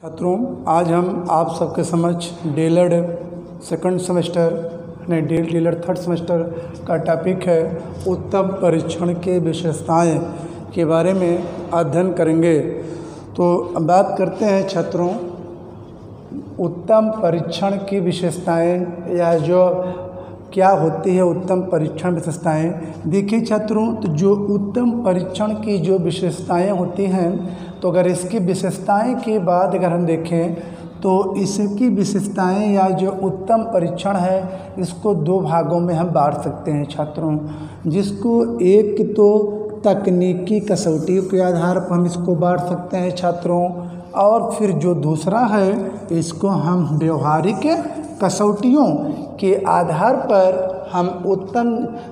छात्रों, आज हम आप सबके समक्ष DElEd second semester DElEd third semester का टॉपिक है उत्तम परीक्षण के विशेषताएं के बारे में अध्ययन करेंगे। तो बात करते हैं छात्रों, उत्तम परीक्षण की विशेषताएं या जो क्या होती है उत्तम परीक्षण विशेषताएं। देखिए छात्रों, तो जो उत्तम परीक्षण की जो विशेषताएं होती हैं, तो अगर इसकी विशेषताएं की बात अगर हम देखें तो इसकी विशेषताएं या जो उत्तम परीक्षण है इसको दो भागों में हम बांट सकते हैं छात्रों, जिसको एक तो तकनीकी कसौटियों के आधार पर हम इसको बांट सकते हैं छात्रों, और फिर जो दूसरा है इसको हम व्यवहारिक कसौटियों के आधार पर हम उत्तम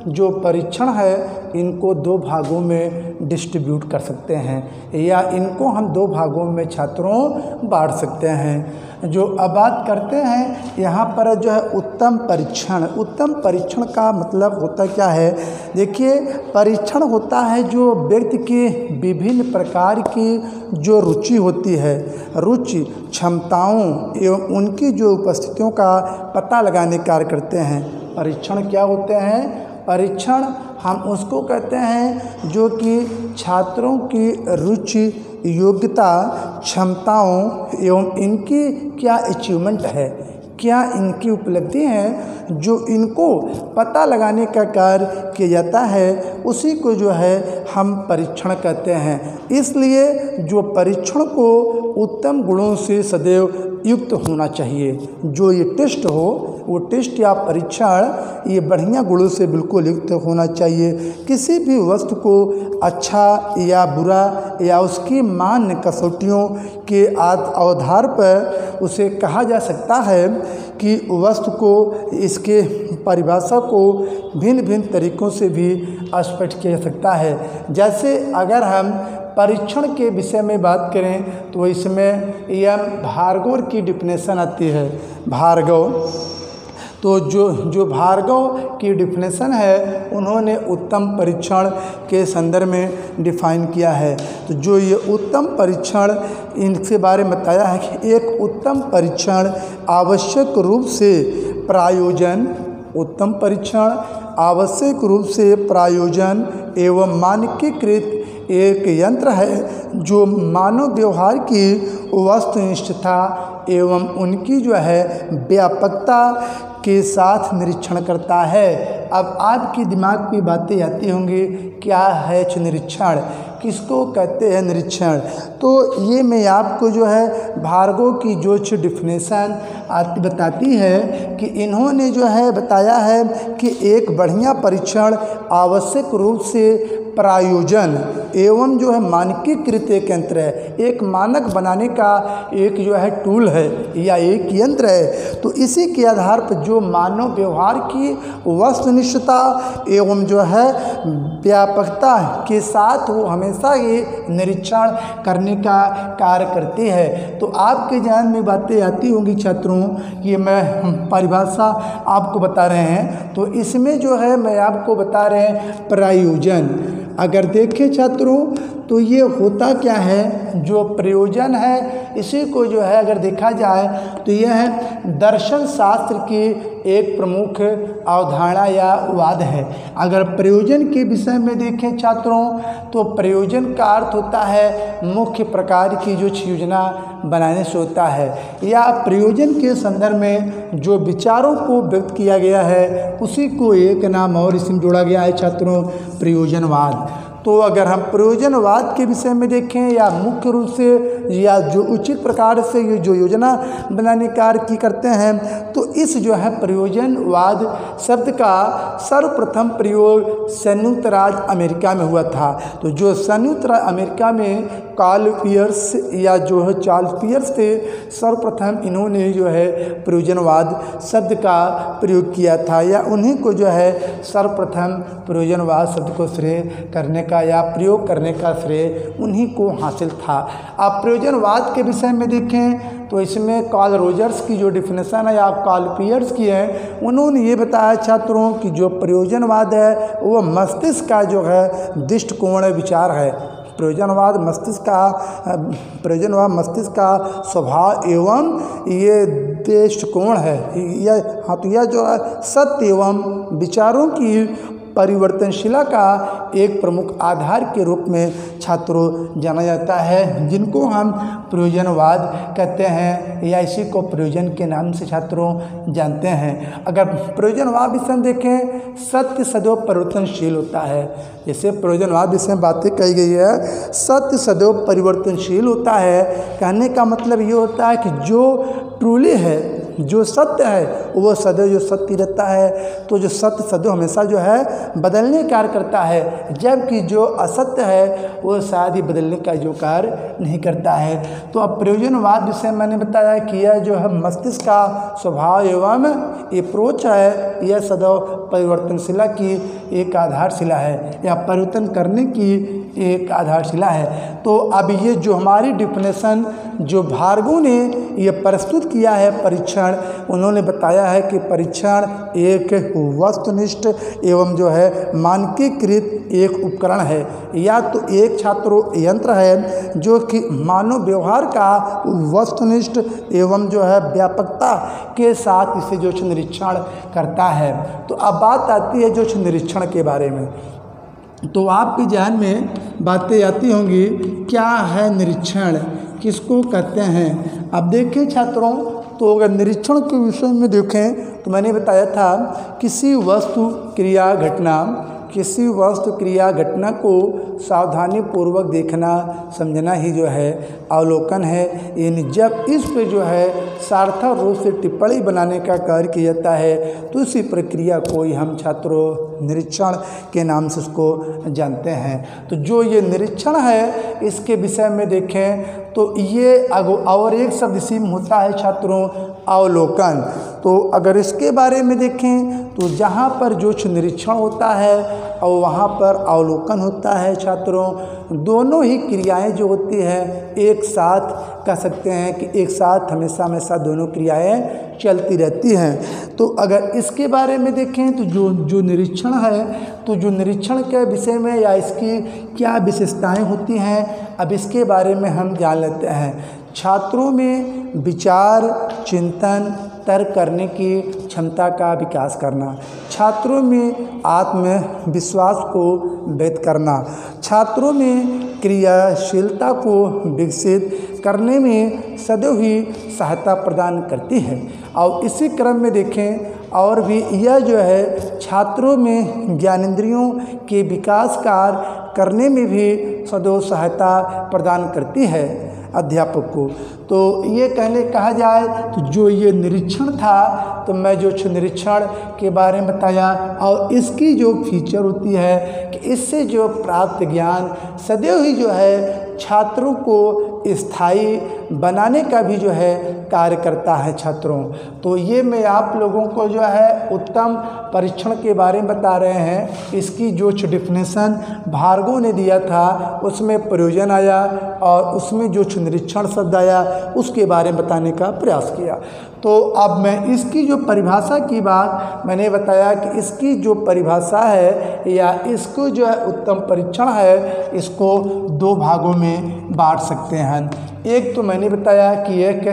जो परीक्षण है इनको दो भागों में डिस्ट्रीब्यूट कर सकते हैं या इनको हम दो भागों में छात्रों बांट सकते हैं। जो अब बात करते हैं यहाँ पर जो है उत्तम परीक्षण। उत्तम परीक्षण का मतलब होता क्या है? देखिए, परीक्षण होता है जो व्यक्ति की विभिन्न प्रकार की जो रुचि होती है, रुचि क्षमताओं एवं उनकी जो उपस्थितियों का पता लगाने कार्य करते हैं। परीक्षण क्या होते हैं? परीक्षण हम उसको कहते हैं जो कि छात्रों की रुचि, योग्यता, क्षमताओं एवं इनकी क्या अचीवमेंट है, क्या इनकी उपलब्धि है, जो इनको पता लगाने का कार्य किया जाता है, उसी को जो है हम परीक्षण कहते हैं। इसलिए जो परीक्षण को उत्तम गुणों से सदैव युक्त होना चाहिए। जो ये टेस्ट हो, वो टेस्ट या परीक्षण ये बढ़िया गुणों से बिल्कुल युक्त होना चाहिए। किसी भी वस्तु को अच्छा या बुरा या उसकी मान्य कसौटियों के आधार पर उसे कहा जा सकता है कि वस्तु को, इसके परिभाषा को भिन्न भिन्न तरीक़ों से भी स्पष्ट किया जा सकता है। जैसे अगर हम परीक्षण के विषय में बात करें तो इसमें यह भार्गव की डिफिनेशन आती है। भार्गव, तो जो भार्गव की डिफिनेशन है उन्होंने उत्तम परीक्षण के संदर्भ में डिफाइन किया है। तो जो ये उत्तम परीक्षण, इनके बारे में बताया है कि एक उत्तम परीक्षण आवश्यक रूप से प्रायोजन, उत्तम परीक्षण आवश्यक रूप से प्रायोजन एवं मानकीकृत एक यंत्र है जो मानव व्यवहार की वस्तुनिष्ठता एवं उनकी जो है व्यापकता के साथ निरीक्षण करता है। अब आपके दिमाग में बातें आती होंगी, क्या है निरीक्षण, किसको कहते हैं निरीक्षण? तो ये मैं आपको जो है भार्गव की जो डिफिनेशन बताती है कि इन्होंने जो है बताया है कि एक बढ़िया परीक्षण आवश्यक रूप से प्रायोजन एवं जो है मानकीकृत एक यंत्र है, एक मानक बनाने का एक जो है टूल है या एक यंत्र है। तो इसी के आधार पर जो मानव व्यवहार की वस्तुनिष्ठता एवं जो है व्यापकता के साथ वो हमेशा ये निरीक्षण करने का कार्य करती है। तो आपके ध्यान में बातें आती होंगी छात्रों, ये मैं परिभाषा आपको बता रहे हैं। तो इसमें जो है मैं आपको बता रहे हैं प्रयोजन। अगर देखें छात्रों तो ये होता क्या है, जो प्रयोजन है इसी को जो है अगर देखा जाए तो यह है दर्शन शास्त्र की एक प्रमुख अवधारणा या वाद है। अगर प्रयोजन के विषय में देखें छात्रों तो प्रयोजन का अर्थ होता है मुख्य प्रकार की जो योजना बनाने से होता है, या प्रयोजन के संदर्भ में जो विचारों को व्यक्त किया गया है उसी को एक नाम और इसमें जोड़ा गया है छात्रों, प्रयोजनवाद। तो अगर हम प्रयोजनवाद के विषय में देखें या मुख्य रूप से या जो उचित प्रकार से ये जो योजना बनाने कार्य की करते हैं, तो इस जो है प्रयोजनवाद शब्द का सर्वप्रथम प्रयोग संयुक्त राज्य अमेरिका में हुआ था। तो जो संयुक्त राज्य अमेरिका में कार्ल पियर्स या जो है चार्ल्स पियर्स थे, सर्वप्रथम इन्होंने जो है प्रयोजनवाद शब्द का प्रयोग किया था, या उन्हीं को जो है सर्वप्रथम प्रयोजनवाद शब्द को श्रेय करने का या प्रयोग करने का श्रेय उन्हीं को हासिल था। अब प्रयोजनवाद के विषय में देखें तो इसमें कार्ल रोजर्स की जो डिफिनेशन है या कार्ल पियर्स की है, उन्होंने ये बताया छात्रों कि जो प्रयोजनवाद है वो मस्तिष्क का जो है दृष्टिकोण विचार है। प्रयोजनवाद मस्तिष्क का स्वभाव एवं ये दृष्टिकोण है। यह जो है सत्य एवं विचारों की परिवर्तनशीलता का एक प्रमुख आधार के रूप में छात्रों जाना जाता है, जिनको हम प्रयोजनवाद कहते हैं या इसी को प्रयोजन के नाम से छात्रों जानते हैं। अगर प्रयोजनवाद विषय में देखें, सत्य सदैव परिवर्तनशील होता है। जैसे प्रयोजनवाद विषय में बातें कही गई है, सत्य सदैव परिवर्तनशील होता है। कहने का मतलब ये होता है कि जो ट्रूली है, जो सत्य है वो सदैव जो सत्य रहता है, तो जो सत्य सदैव हमेशा जो है बदलने का कार्य करता है, जबकि जो असत्य है वो शायद ही बदलने का जो कार्य नहीं करता है। तो अब प्रयोजनवाद जिसे मैंने बताया कि यह जो है मस्तिष्क का स्वभाव एवं अप्रोच है, यह सदैव परिवर्तनशीलता की एक आधारशिला है या परिवर्तन करने की एक आधारशिला है। तो अब ये जो हमारी डिफिनेशन जो भार्गव ने ये प्रस्तुत किया है परीक्षण, उन्होंने बताया है कि परीक्षण एक वस्तुनिष्ठ एवं जो है मानकीकृत एक उपकरण है, या तो एक छात्रों यंत्र है जो कि मानव व्यवहार का वस्तुनिष्ठ एवं जो है व्यापकता के साथ इसे जो निरीक्षण करता है। तो अब बात आती है जो निरीक्षण के बारे में, तो आपके ध्यान में बातें आती होंगी, क्या है निरीक्षण, किसको कहते हैं। अब देखें छात्रों, तो अगर निरीक्षण के विषय में देखें तो मैंने बताया था किसी वस्तु क्रिया घटना को सावधानी पूर्वक देखना समझना ही जो है अवलोकन है। यानी जब इस पे जो है सार्थक रूप से टिप्पणी बनाने का कार्य किया जाता है तो इसी प्रक्रिया को ही हम छात्रों निरीक्षण के नाम से उसको जानते हैं। तो जो ये निरीक्षण है इसके विषय में देखें तो ये और एक शब्द इसी में होता है छात्रों अवलोकन। तो अगर इसके बारे में देखें तो जहाँ पर जो निरीक्षण होता है और वहाँ पर अवलोकन होता है छात्रों, दोनों ही क्रियाएं जो होती है एक साथ कह सकते हैं कि एक साथ हमेशा दोनों क्रियाएं चलती रहती हैं। तो अगर इसके बारे में देखें तो जो निरीक्षण है, तो जो निरीक्षण के विषय में या इसकी क्या विशेषताएं होती हैं, अब इसके बारे में हम जान लेते हैं। छात्रों में विचार, चिंतन, तर्क करने की क्षमता का विकास करना, छात्रों में आत्मविश्वास को व्यक्त करना, छात्रों में क्रियाशीलता को विकसित करने में सदैव ही सहायता प्रदान करती है। और इसी क्रम में देखें और भी यह जो है छात्रों में ज्ञानेंद्रियों के विकास कार्य करने में भी सदैव सहायता प्रदान करती है अध्यापक को। तो ये कहा जाए तो जो ये निरीक्षण था, तो मैं जो निरीक्षण के बारे में बताया और इसकी जो फीचर होती है कि इससे जो प्राप्त ज्ञान सदैव ही जो है छात्रों को स्थायी बनाने का भी जो है कार्य करता है छात्रों। तो ये मैं आप लोगों को जो है उत्तम परीक्षण के बारे में बता रहे हैं। इसकी जो डिफिनेशन भार्गव ने दिया था उसमें प्रयोजन आया और उसमें जो निरीक्षण शब्द आया उसके बारे में बताने का प्रयास किया। तो अब मैं इसकी जो परिभाषा की बात मैंने बताया कि इसकी जो परिभाषा है या इसको जो है उत्तम परीक्षण है, इसको दो भागों में बांट सकते हैं। एक तो मैंने बताया कि एक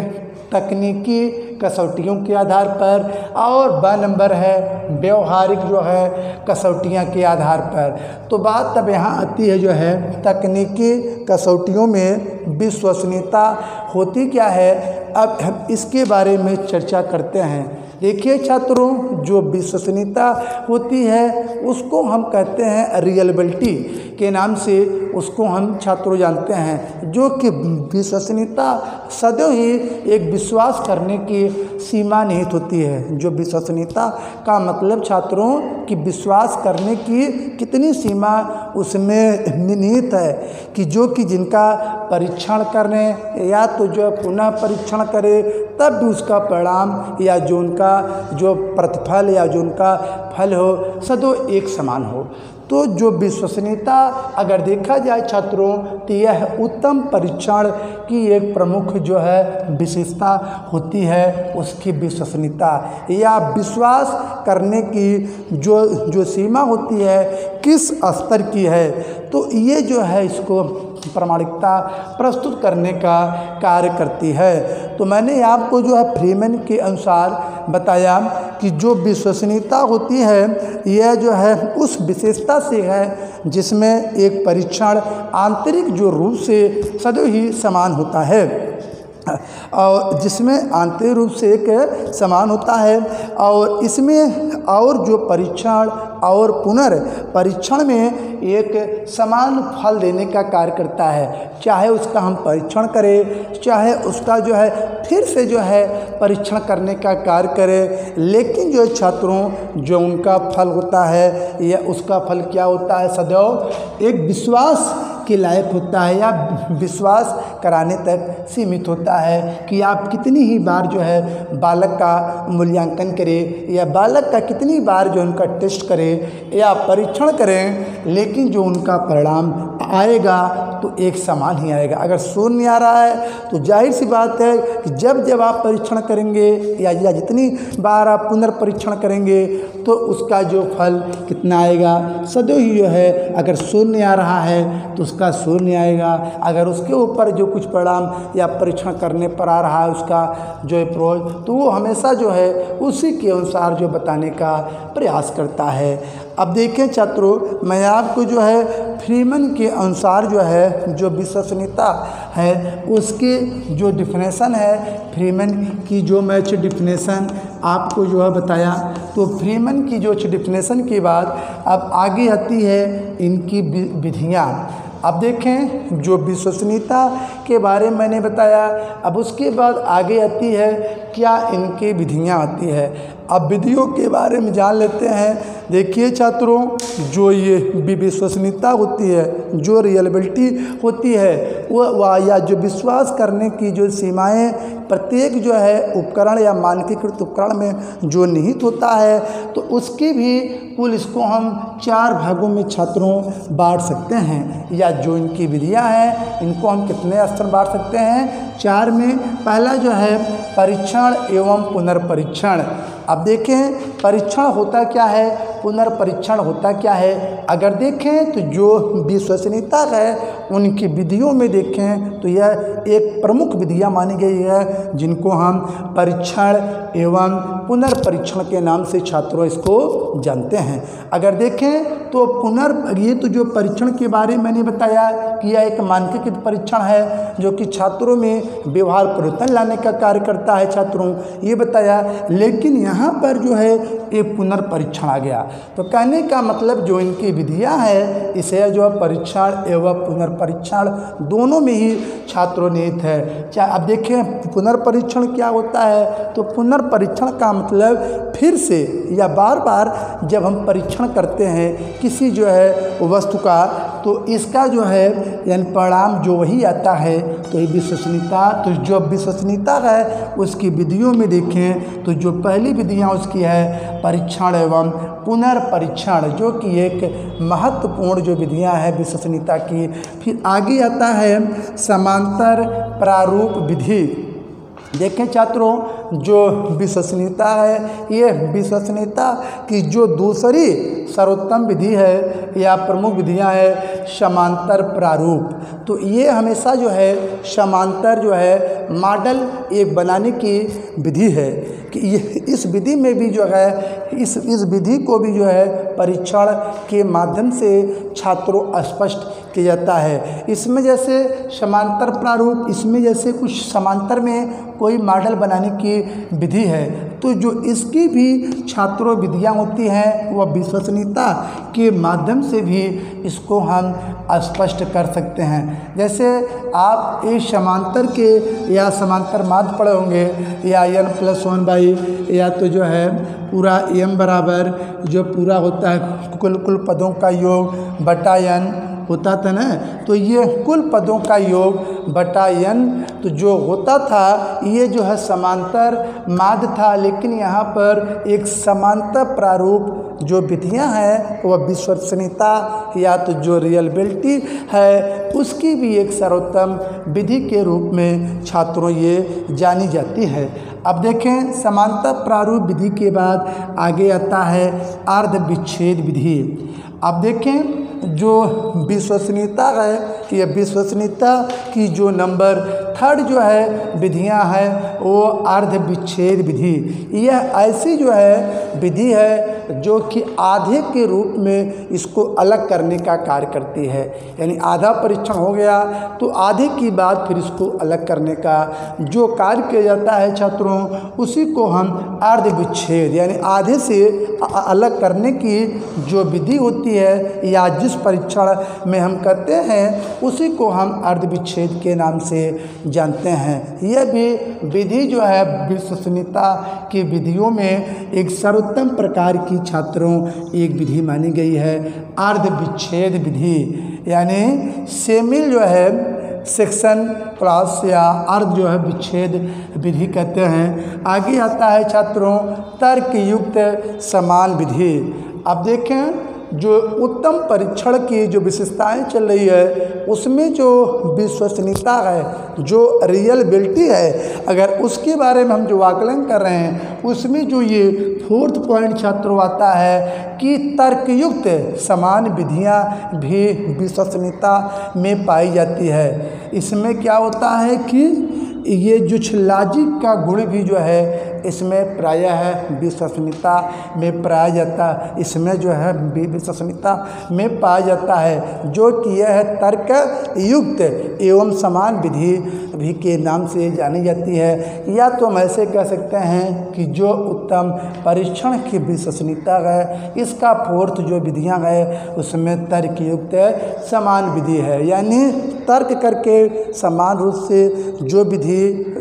तकनीकी कसौटियों के आधार पर और ब नंबर है व्यवहारिक जो है कसौटियाँ के आधार पर। तो बात तब यहाँ आती है जो है तकनीकी कसौटियों में विश्वसनीयता होती क्या है। अब हम इसके बारे में चर्चा करते हैं। देखिए छात्रों, जो विश्वसनीयता होती है उसको हम कहते हैं रियलेबिलिटी के नाम से उसको हम छात्रों जानते हैं, जो कि विश्वसनीयता सदैव ही एक विश्वास करने की सीमा निहित होती है। जो विश्वसनीयता का मतलब छात्रों कि विश्वास करने की कितनी सीमा उसमें निहित है कि जो कि जिनका परीक्षण करने या तो जो पुनः परीक्षण करे तब भी उसका परिणाम या जो उनका जो प्रतिफल या जो उनका फल हो सदैव एक समान हो। तो जो विश्वसनीयता अगर देखा जाए छात्रों तो यह उत्तम परीक्षण की एक प्रमुख जो है विशेषता होती है, उसकी विश्वसनीयता या विश्वास करने की जो सीमा होती है किस स्तर की है। तो ये जो है इसको प्रामाणिकता प्रस्तुत करने का कार्य करती है। तो मैंने आपको जो है फ्रीमैन के अनुसार बताया कि जो विश्वसनीयता होती है यह जो है उस विशेषता से है जिसमें एक परीक्षण आंतरिक जो रूप से सदैव ही समान होता है और जिसमें आंतरिक रूप से एक समान होता है और इसमें और जो परीक्षण और पुनर्परीक्षण में एक समान फल देने का कार्य करता है। चाहे उसका हम परीक्षण करें, चाहे उसका जो है फिर से जो है परीक्षण करने का कार्य करें, लेकिन जो छात्रों जो उनका फल होता है या उसका फल क्या होता है, सदैव एक विश्वास के लायक होता है या विश्वास कराने तक सीमित होता है कि आप कितनी ही बार जो है बालक का मूल्यांकन करें या बालक का कितनी बार जो उनका टेस्ट करें या परीक्षण करें, लेकिन जो उनका परिणाम आएगा तो एक समान ही आएगा। अगर शून्य आ रहा है तो जाहिर सी बात है कि जब आप परीक्षण करेंगे या जितनी बार आप पुनर्परीक्षण करेंगे तो उसका जो फल कितना आएगा, सदैव ही जो है अगर शून्य आ रहा है तो उसका शून्य आएगा। अगर उसके ऊपर जो कुछ परिणाम या परीक्षण करने पर आ रहा है उसका जो अप्रोच, तो वो हमेशा जो है उसी के अनुसार जो बताने का प्रयास करता है। अब देखें छात्रों, मैं आपको जो है फ्रीमैन के अनुसार जो है जो विश्वसनीयता है उसके जो डिफिनेशन है, फ्रीमैन की जो मैच डिफिनेशन आपको जो है बताया, तो फ्रीमैन की जो डिफिनेशन के बाद अब आगे आती है इनकी विधियाँ। अब देखें जो विश्वसनीयता के बारे में मैंने बताया, अब उसके बाद आगे आती है क्या इनकी विधियाँ आती है। अब विधियों के बारे में जान लेते हैं। देखिए छात्रों, जो ये विश्वसनीयता होती है, जो रियलेबिलिटी होती है वो या जो विश्वास करने की जो सीमाएं प्रत्येक जो है उपकरण या मानकीकृत उपकरण में जो निहित होता है, तो उसकी भी कुल इसको हम 4 भागों में छात्रों बांट सकते हैं, या जो इनकी विधियां हैं इनको हम कितने स्तर बांट सकते हैं, 4 में। पहला जो है परीक्षण एवं पुनर्परीक्षण। अब देखें परीक्षण होता क्या है, पुनर्परीक्षण होता क्या है। अगर देखें तो जो विश्वसनीयता है उनकी विधियों में देखें तो यह एक प्रमुख विधियां मानी गई है जिनको हम परीक्षण एवं पुनर्परीक्षण के नाम से छात्रों इसको जानते हैं। अगर देखें तो ये तो जो परीक्षण के बारे में मैंने बताया कि यह एक मानकीकृत परीक्षण है जो कि छात्रों में व्यवहार परिवर्तन लाने का कार्य करता है, छात्रों ये बताया। लेकिन यहाँ पर जो है एक पुनर्परीक्षण आ गया, तो कहने का मतलब जो इनकी विधियाँ है इसे जो परीक्षण एवं पुनर्परीक्षण दोनों में ही छात्रों निहित है। अब देखें पुनर्परीक्षण क्या होता है, तो पुनर्परीक्षण का मतलब फिर से या बार बार जब हम परीक्षण करते हैं किसी जो है वस्तु का, तो इसका जो है यानी परिणाम जो वही आता है, तो ये विश्वसनीयता। तो जो विश्वसनीयता है उसकी विधियों में देखें तो जो पहली विधियाँ उसकी है परीक्षण एवं पुनर्परीक्षण, जो कि एक महत्वपूर्ण जो विधियाँ हैं विश्वसनीयता की। फिर आगे आता है समांतर प्रारूप विधि। देखें छात्रों, जो विश्वसनीयता है ये विश्वसनीयता की जो दूसरी सर्वोत्तम विधि है या प्रमुख विधियां है समांतर प्रारूप। तो ये हमेशा जो है समांतर जो है मॉडल एक बनाने की विधि है कि इस विधि में भी जो है इस विधि को भी जो है परीक्षण के माध्यम से छात्रों स्पष्ट किया जाता है। इसमें जैसे समांतर प्रारूप, इसमें जैसे कुछ समांतर में कोई मॉडल बनाने की विधि है, तो जो इसकी भी छात्रों विधियाँ होती हैं वह विश्वसनीयता के माध्यम से भी इसको हम स्पष्ट कर सकते हैं। जैसे आप इस समांतर के या समांतर माध्य पढ़े होंगे या n+1 या तो जो है पूरा m बराबर जो पूरा होता है कुल पदों का योग बटा n होता था ना, तो ये कुल पदों का योग बटा n तो जो होता था ये जो है समांतर माध्य था। लेकिन यहाँ पर एक समांतर प्रारूप जो विधियाँ हैं वह विश्वसनीयता या तो जो रियलाबिलिटी है उसकी भी एक सर्वोत्तम विधि के रूप में छात्रों ये जानी जाती है। अब देखें समांतर प्रारूप विधि के बाद आगे आता है अर्ध विच्छेद विधि। अब देखें जो विश्वसनीयता है, ये विश्वसनीयता की जो नंबर 3 जो है विधियां हैं वो अर्ध विच्छेद विधि। यह ऐसी जो है विधि है जो कि आधे के रूप में इसको अलग करने का कार्य करती है। यानी आधा परीक्षण हो गया तो आधे की बाद फिर इसको अलग करने का जो कार्य किया जाता है छात्रों, उसी को हम अर्ध विच्छेद यानी आधे से अलग करने की जो विधि होती है या जिस परीक्षण में हम करते हैं उसी को हम अर्ध विच्छेद के नाम से जानते हैं। यह भी विधि जो है विश्वसनीयता की विधियों में एक सर्वोत्तम प्रकार की छात्रों एक विधि मानी गई है अर्ध विच्छेद विधि। यानी सेमिल जो है सेक्शन क्लास या अर्ध जो है विच्छेद विधि कहते हैं। आगे आता है छात्रों तर्क युक्त समान विधि। अब देखें जो उत्तम परीक्षण की जो विशेषताएं चल रही है उसमें जो विश्वसनीयता है, जो रियलाबिलिटी है, अगर उसके बारे में हम जो आकलन कर रहे हैं उसमें जो ये 4th पॉइंट छात्रों आता है कि तर्कयुक्त समान विधियां भी विश्वसनीयता में पाई जाती है। इसमें क्या होता है कि ये जो लॉजिक का गुण भी जो है इसमें प्रायः है विश्वसनीयता में पाया जाता है, इसमें जो है विश्वसनीयता में पाया जाता है, जो कि यह है तर्क युक्त एवं समान विधि भी के नाम से जानी जाती है। या तो हम ऐसे कह सकते हैं कि जो उत्तम परीक्षण की विश्वसनीयता है इसका 4th जो विधियां है उसमें तर्क युक्त समान विधि है। यानी तर्क करके समान रूप से जो विधि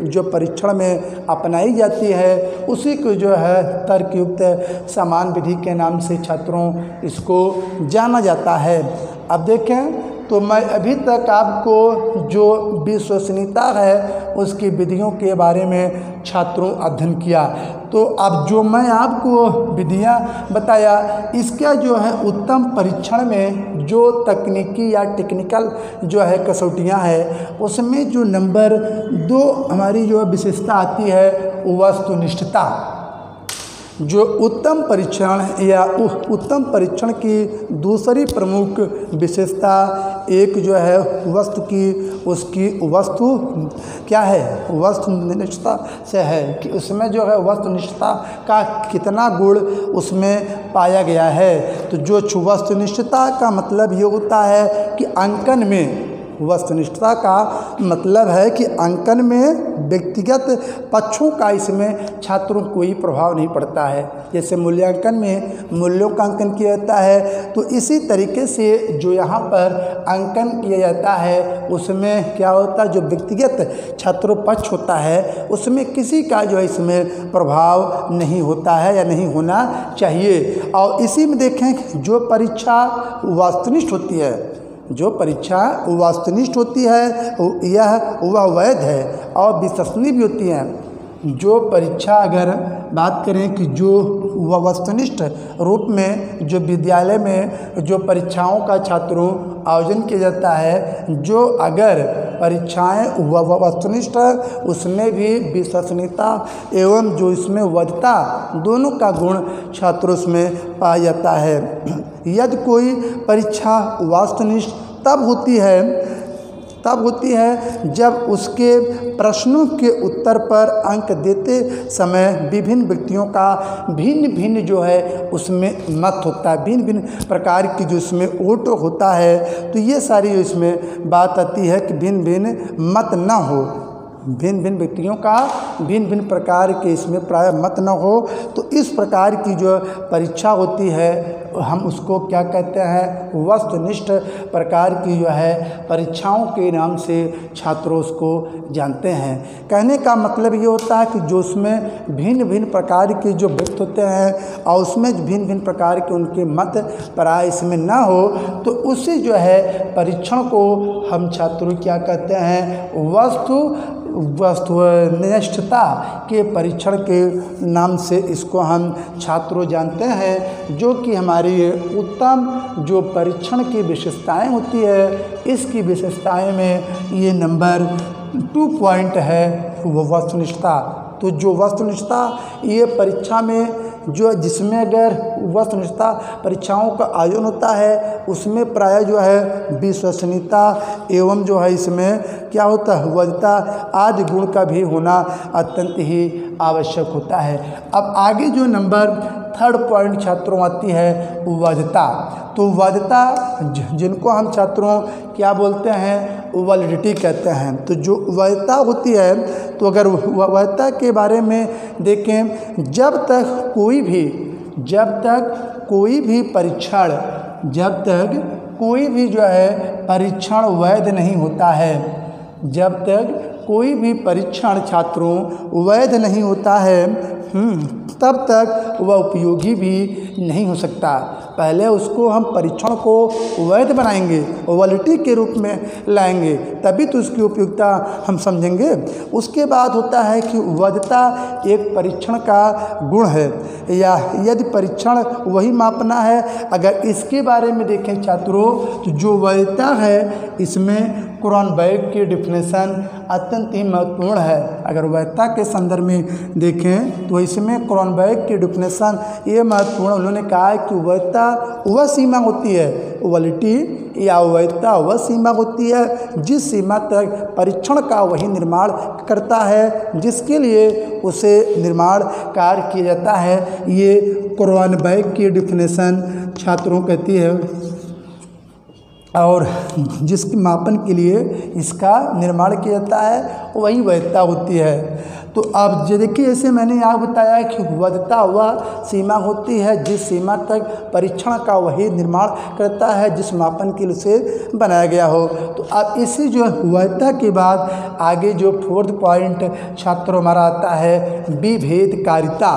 जो परीक्षण में अपनाई जाती है उसी को जो है तर्कयुक्त समान विधि के नाम से छात्रों इसको जाना जाता है। अब देखें तो मैं अभी तक आपको जो विश्वसनीयता है उसकी विधियों के बारे में छात्रों अध्ययन किया। तो अब जो मैं आपको विधियां बताया इसका जो है उत्तम परीक्षण में जो तकनीकी या टेक्निकल जो है कसौटियां है उसमें जो नंबर 2 हमारी जो विशेषता आती है वस्तुनिष्ठता। जो उत्तम परीक्षण या उत्तम परीक्षण की दूसरी प्रमुख विशेषता एक जो है वस्तु की उसकी वस्तु क्या है वस्तुनिष्ठता से है कि उसमें जो है वस्तुनिष्ठता का कितना गुण उसमें पाया गया है। तो जो वस्तुनिष्ठता का मतलब ये होता है कि अंकन में वस्तुनिष्ठता का मतलब है कि अंकन में व्यक्तिगत पक्षों का इसमें छात्रों को कोई प्रभाव नहीं पड़ता है। जैसे मूल्यांकन में मूल्यों का अंकन किया जाता है तो इसी तरीके से जो यहाँ पर अंकन किया जाता है उसमें क्या होता है जो व्यक्तिगत छात्रों पक्ष होता है उसमें किसी का जो है इसमें प्रभाव नहीं होता है या नहीं होना चाहिए। और इसी में देखें जो परीक्षा वस्तुनिष्ठ होती है, जो परीक्षा वस्तुनिष्ठ होती है वह वैध है और विश्वसनीय भी होती है। जो परीक्षा अगर बात करें कि जो वस्तुनिष्ठ रूप में जो विद्यालय में जो परीक्षाओं का छात्रों आयोजन किया जाता है, जो अगर परीक्षाएं वस्तुनिष्ठ उसमें भी विश्वसनीयता एवं जो इसमें वैधता दोनों का गुण छात्रों उसमें पाया जाता है। यदि कोई परीक्षा वस्तुनिष्ठ तब होती है जब उसके प्रश्नों के उत्तर पर अंक देते समय विभिन्न व्यक्तियों का भिन्न भिन्न जो है उसमें मत होता है, भिन्न भिन्न प्रकार की जो इसमें वोट होता है। तो ये सारी इसमें बात आती है कि भिन्न भिन्न मत न हो, भिन्न भिन्न व्यक्तियों का भिन्न भिन्न प्रकार के इसमें प्राय मत न हो। तो इस प्रकार की जो परीक्षा होती है हम उसको क्या कहते हैं, वस्तुनिष्ठ प्रकार की जो है परीक्षाओं के नाम से छात्रों उसको जानते हैं। कहने का मतलब ये होता है कि जो उसमें भिन्न भिन्न प्रकार के जो व्यक्त होते हैं और उसमें भिन्न भिन्न प्रकार के उनके मत प्राय इसमें ना हो, तो उसी जो है परीक्षण को हम छात्रों क्या कहते हैं, वस्तुनिष्ठता के परीक्षण के नाम से इसको हम छात्रों जानते हैं। जो कि हमारी उत्तम जो परीक्षण की विशेषताएं होती है, इसकी विशेषताएं में ये नंबर 2 पॉइंट है वो वस्तुनिष्ठता। तो जो वस्तुनिष्ठता ये परीक्षा में जो जिसमें अगर वस्तुनिष्ठता परीक्षाओं का आयोजन होता है उसमें प्राय जो है विश्वसनीयता एवं जो है इसमें क्या होता है, वैधता आदि गुण का भी होना अत्यंत ही आवश्यक होता है। अब आगे जो नंबर 3rd पॉइंट छात्रों आती है वैधता। तो वैधता जिनको हम छात्रों क्या बोलते हैं, वैलिडिटी कहते हैं। तो जो वैधता होती है, तो अगर वैधता के बारे में देखें, जब तक कोई भी जो है परीक्षण वैध नहीं होता है, जब तक कोई भी परीक्षण छात्रों वैध नहीं होता है, तब तक वह उपयोगी भी नहीं हो सकता। पहले उसको हम परीक्षण को वैध बनाएंगे, वैलिडिटी के रूप में लाएंगे, तभी तो उसकी उपयोगिता हम समझेंगे। उसके बाद होता है कि वैधता एक परीक्षण का गुण है, या यदि परीक्षण वही मापना है। अगर इसके बारे में देखें छात्रों, तो जो वैधता है इसमें क्रॉनबर्ग की डिफिनेशन अत्यंत ही महत्वपूर्ण है। अगर वैधता के संदर्भ में देखें तो इसमें क्रॉनबर्ग की डिफिनेशन ये महत्वपूर्ण, उन्होंने कहा है कि वैधता वह सीमा होती है, वैलिडिटी या वैधता वह सीमा होती है जिस सीमा तक परीक्षण का वही निर्माण करता है जिसके लिए उसे निर्माण कार्य किया जाता है। ये क्रॉनबर्ग की डिफिनेशन छात्रों कहती है, और जिसके मापन के लिए इसका निर्माण किया जाता है वही वैधता होती है। तो अब देखिए, जैसे मैंने यहाँ बताया कि वैधता वह सीमा होती है जिस सीमा तक परीक्षण का वही निर्माण करता है जिस मापन के लिए उसे बनाया गया हो। तो अब इसी जो वैधता के बाद आगे जो 4th पॉइंट छात्रों हमारा आता है विभेदकारिता।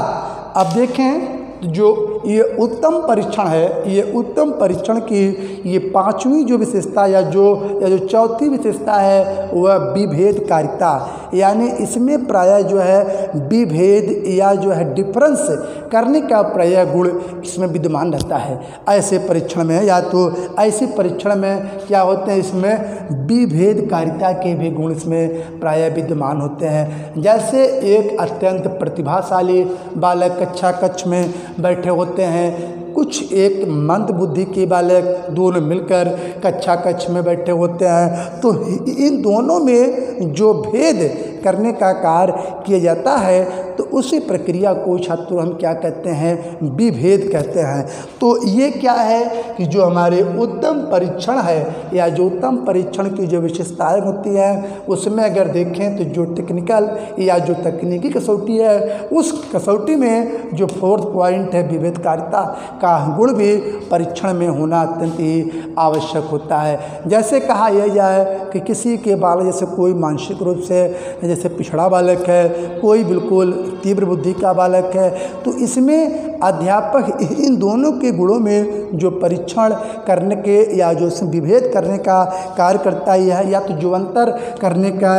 अब देखें, जो ये उत्तम परीक्षण है, ये उत्तम परीक्षण की ये 5वीं जो विशेषता या जो 4थी विशेषता है वह विभेदकारिता, यानी इसमें प्राय जो है विभेद या जो है डिफरेंस करने का प्राय गुण इसमें विद्यमान रहता है। ऐसे परीक्षण में या तो ऐसे परीक्षण में क्या होते हैं, इसमें विभेदकारिता के भी गुण इसमें प्राय विद्यमान होते हैं। जैसे एक अत्यंत प्रतिभाशाली बालक कक्ष में बैठे होते हैं, कुछ एक मंद बुद्धि के बालक, दोनों मिलकर कक्ष में बैठे होते हैं, तो इन दोनों में जो भेद करने का कार्य किया जाता है तो उसी प्रक्रिया को छात्रों हम क्या कहते हैं, विभेद कहते हैं। तो ये क्या है कि जो हमारे उत्तम परीक्षण है या जो उत्तम परीक्षण की जो विशेषताएं होती हैं उसमें अगर देखें तो जो टेक्निकल या जो तकनीकी कसौटी है उस कसौटी में जो 4th पॉइंट है विभेदकारिता का गुण भी परीक्षण में होना अत्यंत ही आवश्यक होता है। जैसे कहा यह जाए कि किसी के बालक, जैसे कोई मानसिक रूप से जैसे पिछड़ा बालक है, कोई बिल्कुल तीव्र बुद्धि का बालक है, तो इसमें अध्यापक इन दोनों के गुणों में जो परीक्षण करने के या जो विभेद करने का कार्य करता ही है, या तो जो अंतर करने का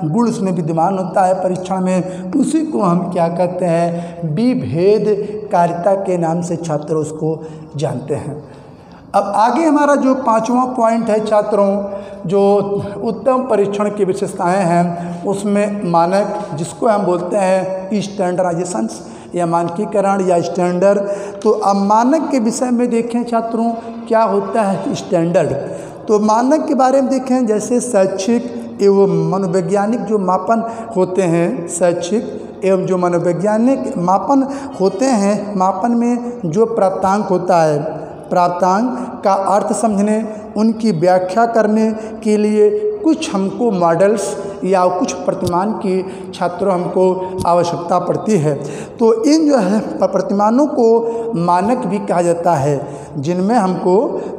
गुण उसमें विद्यमान होता है परीक्षण में, उसी को हम क्या कहते हैं, विभेदकारिता के नाम से छात्र उसको जानते हैं। अब आगे हमारा जो 5वां पॉइंट है छात्रों, जो उत्तम परीक्षण की विशेषताएं हैं उसमें मानक, जिसको हम बोलते हैं स्टैंडर्डाइजेशंस या मानकीकरण या स्टैंडर्ड। तो अब मानक के विषय में देखें छात्रों, क्या होता है स्टैंडर्ड। तो मानक के बारे में देखें, जैसे शैक्षिक एवं मनोवैज्ञानिक जो मापन होते हैं, शैक्षिक एवं जो मनोवैज्ञानिक मापन होते हैं, मापन में जो प्राप्तांक होता है, प्राप्तांक का अर्थ समझने, उनकी व्याख्या करने के लिए कुछ हमको मॉडल्स या कुछ प्रतिमान की छात्रों हमको आवश्यकता पड़ती है। तो इन जो है प्रतिमानों को मानक भी कहा जाता है। जिनमें हमको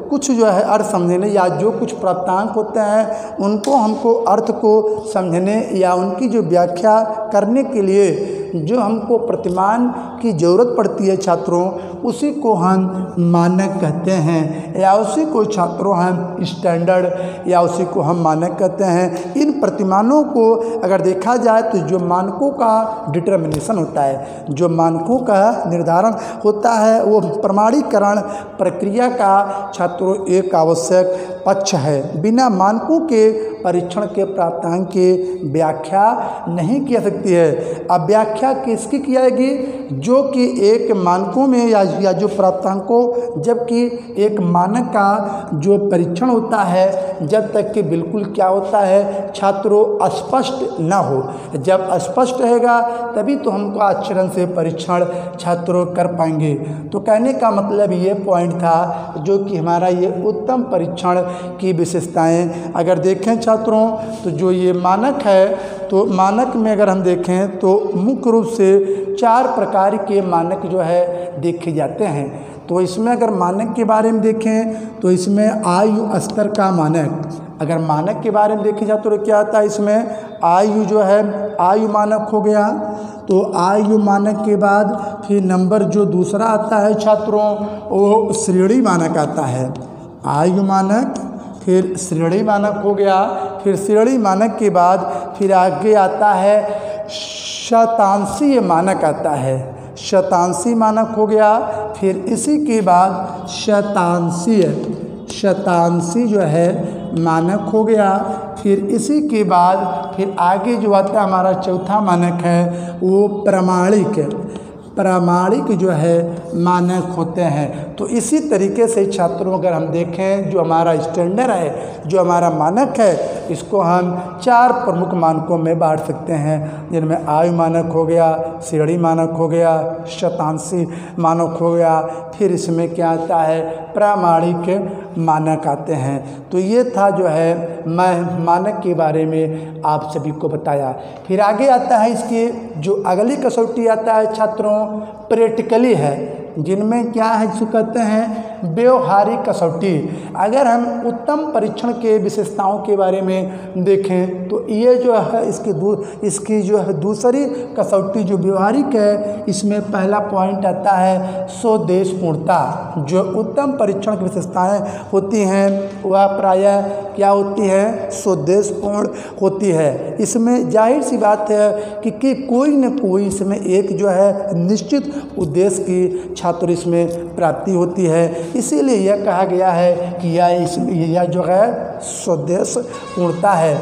कुछ जो है अर्थ समझने या जो कुछ प्राप्तांक होते हैं उनको हमको अर्थ को समझने या उनकी जो व्याख्या करने के लिए जो हमको प्रतिमान की ज़रूरत पड़ती है छात्रों, उसी को हम मानक कहते हैं या उसी को छात्रों हम स्टैंडर्ड या उसी को हम मानक कहते हैं। इन प्रतिमानों को अगर देखा जाए तो जो मानकों का डिटर्मिनेशन होता है, जो मानकों का निर्धारण होता है, वो प्रमाणीकरण प्रक्रिया का छात्रों एक आवश्यक पक्ष है। बिना मानकों के परीक्षण के प्राप्तांक की व्याख्या नहीं की जा सकती है। अब व्याख्या किसकी की जाएगी? जो कि एक मानकों में या जो प्राप्तांकों, जबकि एक मानक का जो परीक्षण होता है जब तक कि बिल्कुल क्या होता है छात्रों स्पष्ट ना हो। जब स्पष्ट रहेगा तभी तो हमको आचरण से परीक्षण छात्रों कर पाएंगे। तो कहने का मतलब ये पॉइंट था जो कि हमारा ये उत्तम परीक्षण की विशेषताएं अगर देखें छात्रों, तो जो ये मानक है, तो मानक में अगर हम देखें तो मुख्य रूप से 4 प्रकार के मानक जो है देखे जाते हैं। तो इसमें अगर मानक के बारे में देखें तो इसमें आयु स्तर का मानक, अगर मानक के बारे में देखे जाए तो क्या आता है इसमें आयु जो है आयु मानक हो गया। तो आयु मानक के बाद फिर नंबर जो दूसरा आता है छात्रों वो श्रेणी मानक आता है। आयु मानक फिर श्रेणी मानक हो गया। फिर श्रेणी मानक के बाद फिर आगे आता है शतांशीय मानक आता है, शतांशी मानक हो गया। फिर इसी के बाद शतांशी जो है मानक हो गया। फिर इसी के बाद फिर आगे जो आता है हमारा चौथा मानक है वो प्रामाणिक जो है मानक होते हैं। तो इसी तरीके से छात्रों अगर हम देखें जो हमारा स्टैंडर्ड है, जो हमारा मानक है, इसको हम 4 प्रमुख मानकों में बांट सकते हैं, जिनमें आयु मानक हो गया, श्रेणी मानक हो गया, शतांशी मानक हो गया, फिर इसमें क्या आता है प्रामाणिक मानक आते हैं। तो ये था जो है मैं मानक के बारे में आप सभी को बताया। फिर आगे आता है इसके जो अगली कसौटी आता है छात्रों प्रैक्टिकली है, जिनमें क्या है जिसको कहते हैं व्यवहारिक कसौटी। अगर हम उत्तम परीक्षण के विशेषताओं के बारे में देखें तो ये जो है इसकी जो है दूसरी कसौटी जो व्यवहारिक है, इसमें पहला पॉइंट आता है स्वदेशपूर्णता। जो उत्तम परीक्षण की विशेषताएं होती हैं वह प्रायः क्या होती है स्वदेशपूर्ण होती है। इसमें जाहिर सी बात है कि कोई न कोई इसमें एक जो है निश्चित उद्देश्य की छात्र इसमें प्राप्ति होती है। इसीलिए यह कहा गया है कि यह जो है स्वदेश पूर्णता है।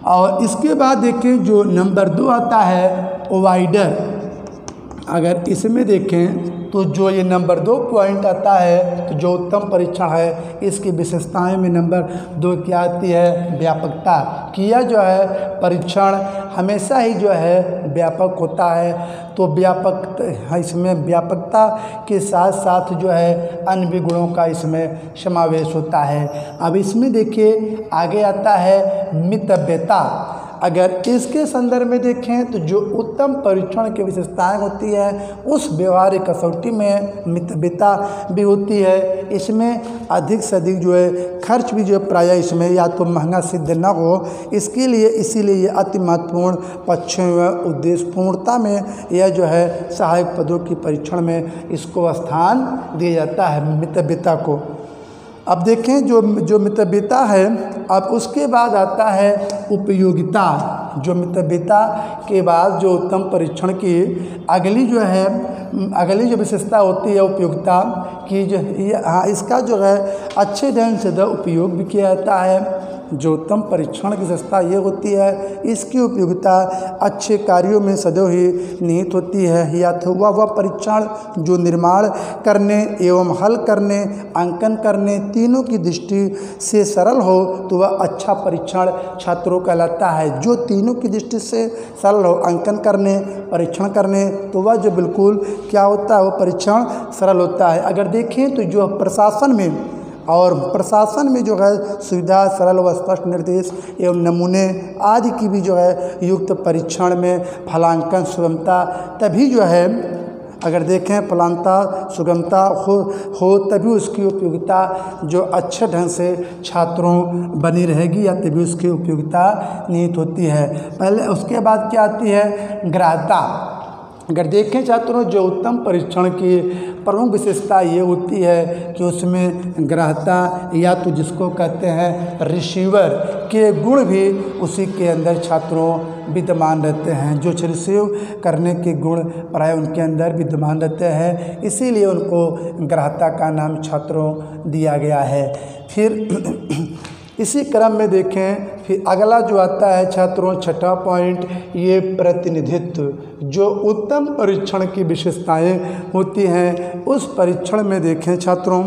और इसके बाद देखें जो नंबर 2 आता है वाइडर। अगर इसमें देखें तो जो ये नंबर 2 पॉइंट आता है, तो जो उत्तम परीक्षण है इसकी विशेषताएं में नंबर 2 क्या आती है व्यापकता। कि यह जो है परीक्षण हमेशा ही जो है व्यापक होता है। तो इसमें व्यापकता के साथ साथ जो है अन्य भी गुणों का इसमें समावेश होता है। अब इसमें देखिए आगे आता है मितव्ययता। अगर इसके संदर्भ में देखें तो जो उत्तम परीक्षण की विशेषताएं होती है उस व्यवहारिक कसौटी में मितव्ययता भी होती है। इसमें अधिक से अधिक जो है खर्च भी जो प्रायः इसमें या तो महंगा सिद्ध न हो, इसके लिए इसीलिए ये अति महत्वपूर्ण पक्ष व उद्देश्य पूर्णता में यह जो है सहायक पदों की परीक्षण में इसको स्थान दिया जाता है मितव्ययता को। अब देखें जो मितव्ययता है, अब उसके बाद आता है उपयोगिता। जो मितव्ययता के बाद जो उत्तम परीक्षण की अगली जो विशेषता होती है उपयोगिता की, इसका जो है अच्छे ढंग से उपयोग भी किया जाता है। जो उत्तम परीक्षण की विशेषता ये होती है इसकी उपयोगिता अच्छे कार्यों में सदैव ही निहित होती है। या तो वह परीक्षण जो निर्माण करने एवं हल करने अंकन करने तीनों की दृष्टि से सरल हो तो वह अच्छा परीक्षण छात्रों कहलाता है। जो तीनों की दृष्टि से सरल हो, अंकन करने परीक्षण करने, तो वह जो बिल्कुल क्या होता है वो परीक्षण सरल होता है। अगर देखें तो जो प्रशासन में जो है सुविधा सरल व स्पष्ट निर्देश एवं नमूने आदि की भी जो है युक्त परीक्षण में फलांकन सुगमता तभी जो है अगर देखें प्लानता सुगमता हो तभी उसकी उपयोगिता जो अच्छे ढंग से छात्रों बनी रहेगी या तभी उसकी उपयोगिता निहित होती है। पहले उसके बाद क्या आती है, ग्राह्यता। अगर देखें छात्रों जो उत्तम परीक्षण की प्रमुख विशेषता ये होती है कि उसमें ग्राह्यता या तो जिसको कहते हैं रिसीवर के गुण भी उसी के अंदर छात्रों विद्यमान रहते हैं। जो रिसीव करने के गुण प्राय उनके अंदर विद्यमान रहते हैं, इसीलिए उनको ग्राह्यता का नाम छात्रों दिया गया है। फिर इसी क्रम में देखें फिर अगला जो आता है छात्रों छठा पॉइंट, ये प्रतिनिधित्व। जो उत्तम परीक्षण की विशेषताएं होती हैं उस परीक्षण में देखें छात्रों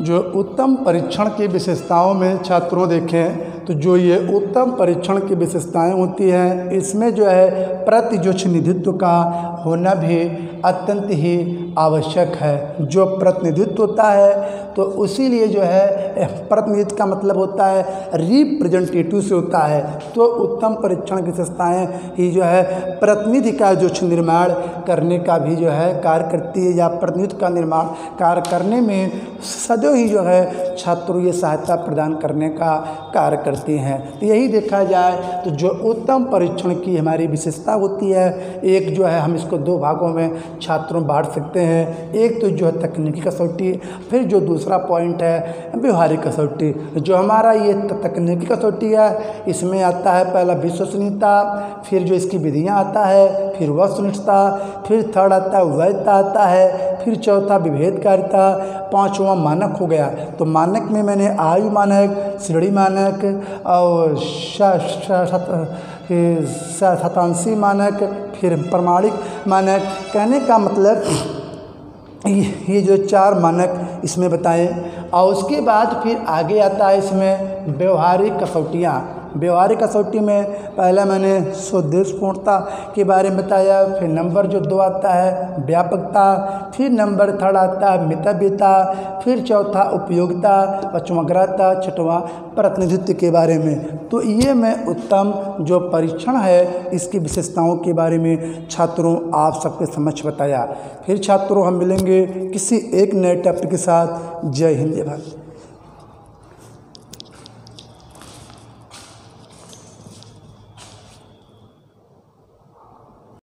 जो उत्तम परीक्षण की विशेषताओं में छात्रों देखें तो जो ये उत्तम परीक्षण की विशेषताएं होती हैं इसमें जो है प्रतिनिधित्व का होना भी अत्यंत ही आवश्यक है। जो प्रतिनिधित्व होता है तो उसीलिए जो है प्रतिनिधित्व का मतलब होता है रिप्रेजेंटेटिव से होता है। तो उत्तम परीक्षण की विशेषताएं ही जो है प्रतिनिधि का जो निर्माण करने का भी जो है कार्य करती है या प्रतिनिधित्व का निर्माण कार्य करने में सदैव ही जो है छात्रों ये सहायता प्रदान करने का कार्य करती हैं। तो यही देखा जाए तो जो उत्तम परीक्षण की हमारी विशेषता होती है, एक जो है हम इसको दो भागों में छात्रों बांट सकते हैं। एक तो जो है तकनीकी कसौटी, फिर जो दूसरा पॉइंट है व्यवहारिक कसौटी। जो हमारा ये तकनीकी कसौटी है इसमें आता है पहला विश्वसनीयता, फिर जो इसकी विधियाँ आता है, फिर वस्तुनिष्ठता, फिर थर्ड आता है वैधता आता है, फिर चौथा विभेदकारिता, पांचवा मानक हो गया। तो मानक में मैंने आयु मानक, श्रेणी मानक और शतांशी मानक, फिर प्रमाणिक मानक। कहने का मतलब ये जो चार मानक इसमें बताएं। और उसके बाद फिर आगे आता है इसमें व्यवहारिक कसौटियाँ। व्यवहारिक कसौटी में पहला मैंने स्वदेशपूर्णता के बारे में बताया, फिर नंबर जो दो आता है व्यापकता, फिर नंबर थर्ड आता है मितव्ययता, फिर चौथा उपयोगिता, पांचवा ग्राह्यता, छठवां प्रतिनिधित्व के बारे में। तो ये मैं उत्तम जो परीक्षण है इसकी विशेषताओं के बारे में छात्रों आप सबके समक्ष बताया। फिर छात्रों हम मिलेंगे किसी एक नए टॉपिक के साथ। जय हिंद जय भारत।